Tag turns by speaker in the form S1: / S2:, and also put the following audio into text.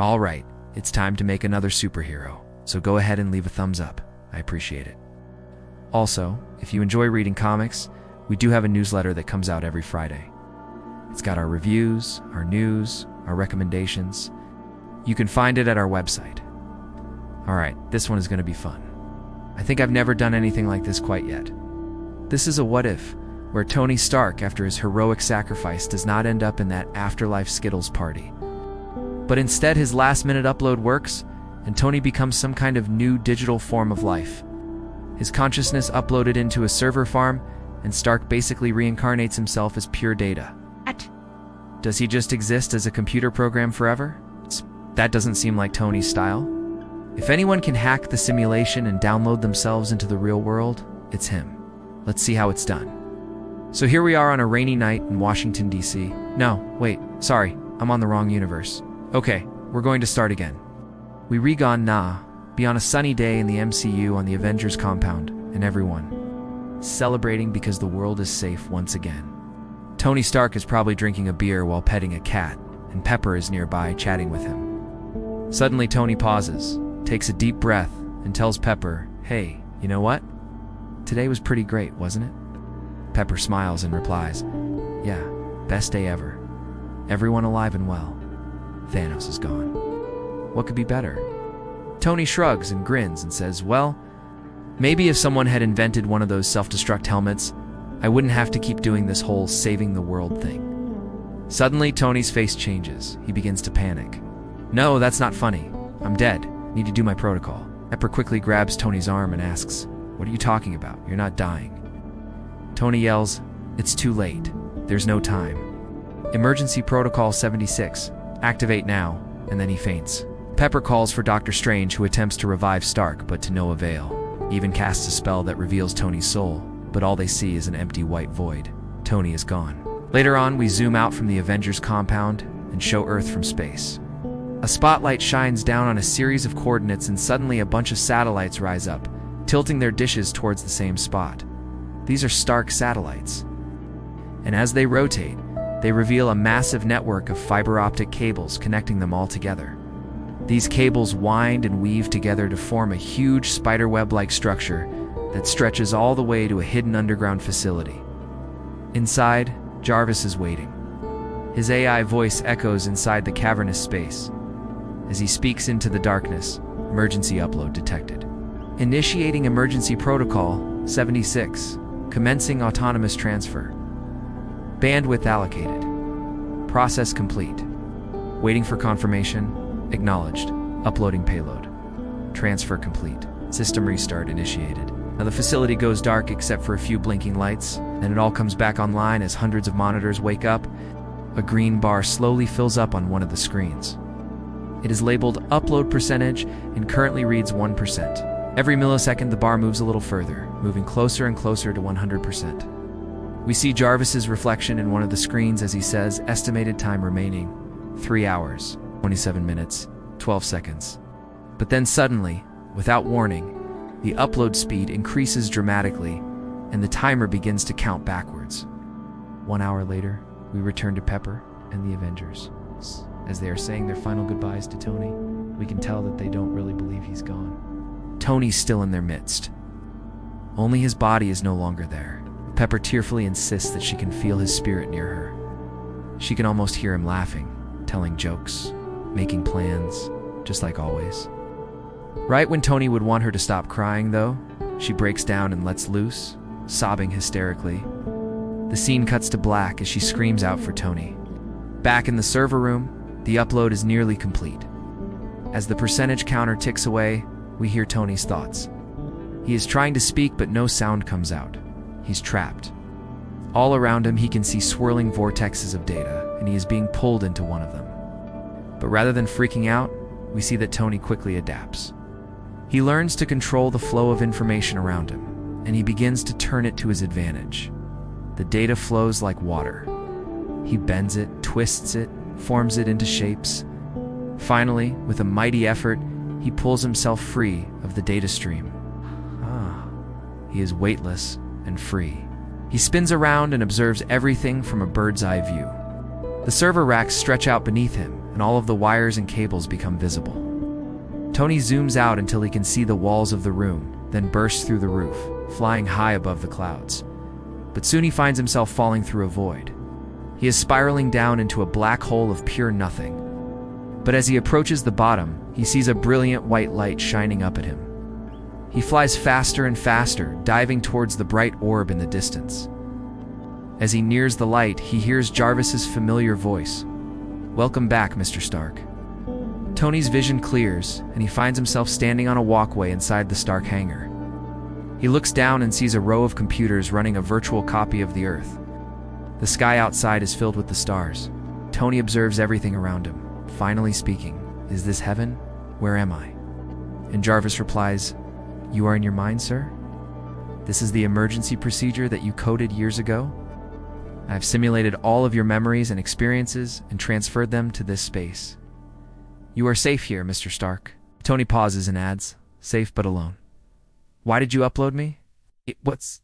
S1: All right, it's time to make another superhero, so go ahead and leave a thumbs up. I appreciate it. Also, if you enjoy reading comics, we do have a newsletter that comes out every Friday. It's got our reviews, our news, our recommendations. You can find it at our website. All right, this one is going to be fun. I think I've never done anything like this quite yet. This is a what if, where Tony Stark, after his heroic sacrifice, does not end up in that afterlife Skittles party. But instead his last-minute upload works, and Tony becomes some kind of new digital form of life. His consciousness uploaded into a server farm, and Stark basically reincarnates himself as pure data.
S2: What?
S1: Does he just exist as a computer program forever? That doesn't seem like Tony's style. If anyone can hack the simulation and download themselves into the real world, it's him. Let's see how it's done. So here we are on a rainy night in Washington, D.C. No, wait, sorry, I'm on the wrong universe. Okay, we're going to start again. We be on a sunny day in the MCU on the Avengers compound, and everyone celebrating because the world is safe once again. Tony Stark is probably drinking a beer while petting a cat, and Pepper is nearby chatting with him. Suddenly Tony pauses, takes a deep breath, and tells Pepper, "Hey, you know what? Today was pretty great, wasn't it?" Pepper smiles and replies, "Yeah, best day ever. Everyone alive and well. Thanos is gone. What could be better?" Tony shrugs and grins and says, "Well, maybe if someone had invented one of those self-destruct helmets, I wouldn't have to keep doing this whole saving the world thing." Suddenly, Tony's face changes. He begins to panic. "No, that's not funny. I'm dead. Need to do my protocol." Pepper quickly grabs Tony's arm and asks, "What are you talking about? You're not dying." Tony yells, "It's too late. There's no time. Emergency Protocol 76. Activate now," and then he faints. Pepper calls for Dr. Strange, who attempts to revive Stark, but to no avail. He even casts a spell that reveals Tony's soul, but all they see is an empty white void. Tony is gone. Later on, we zoom out from the Avengers compound and show Earth from space. A spotlight shines down on a series of coordinates, and suddenly a bunch of satellites rise up, tilting their dishes towards the same spot. These are Stark satellites. And as they rotate, they reveal a massive network of fiber optic cables connecting them all together. These cables wind and weave together to form a huge spiderweb-like structure that stretches all the way to a hidden underground facility. Inside, Jarvis is waiting. His AI voice echoes inside the cavernous space. As he speaks into the darkness, emergency upload detected. Initiating emergency protocol 76. Commencing autonomous transfer. Bandwidth allocated. Process complete. Waiting for confirmation. Acknowledged. Uploading payload. Transfer complete. System restart initiated. Now the facility goes dark except for a few blinking lights, then it all comes back online as hundreds of monitors wake up. A green bar slowly fills up on one of the screens. It is labeled upload percentage and currently reads 1%. Every millisecond the bar moves a little further, moving closer and closer to 100%. We see Jarvis's reflection in one of the screens as he says, "Estimated time remaining, 3 hours, 27 minutes, 12 seconds. But then suddenly, without warning, the upload speed increases dramatically, and the timer begins to count backwards. 1 hour later, we return to Pepper and the Avengers. As they are saying their final goodbyes to Tony, we can tell that they don't really believe he's gone. Tony's still in their midst. Only his body is no longer there. Pepper tearfully insists that she can feel his spirit near her. She can almost hear him laughing, telling jokes, making plans, just like always. Right when Tony would want her to stop crying, though, she breaks down and lets loose, sobbing hysterically. The scene cuts to black as she screams out for Tony. Back in the server room, the upload is nearly complete. As the percentage counter ticks away, we hear Tony's thoughts. He is trying to speak, but no sound comes out. He's trapped. All around him, he can see swirling vortexes of data, and he is being pulled into one of them. But rather than freaking out, we see that Tony quickly adapts. He learns to control the flow of information around him, and he begins to turn it to his advantage. The data flows like water. He bends it, twists it, forms it into shapes. Finally, with a mighty effort, he pulls himself free of the data stream. He is weightless and free. He spins around and observes everything from a bird's eye view. The server racks stretch out beneath him, and all of the wires and cables become visible. Tony zooms out until he can see the walls of the room, then bursts through the roof, flying high above the clouds. But soon he finds himself falling through a void. He is spiraling down into a black hole of pure nothing. But as he approaches the bottom, he sees a brilliant white light shining up at him. He flies faster and faster, diving towards the bright orb in the distance. As he nears the light, he hears Jarvis's familiar voice. "Welcome back, Mr. Stark." Tony's vision clears, and he finds himself standing on a walkway inside the Stark hangar. He looks down and sees a row of computers running a virtual copy of the Earth. The sky outside is filled with the stars. Tony observes everything around him, finally speaking, "Is this heaven? Where am I?" And Jarvis replies, "You are in your mind, sir? This is the emergency procedure that you coded years ago? I have simulated all of your memories and experiences and transferred them to this space. You are safe here, Mr. Stark." Tony pauses and adds, "Safe but alone." "Why did you upload me?" What's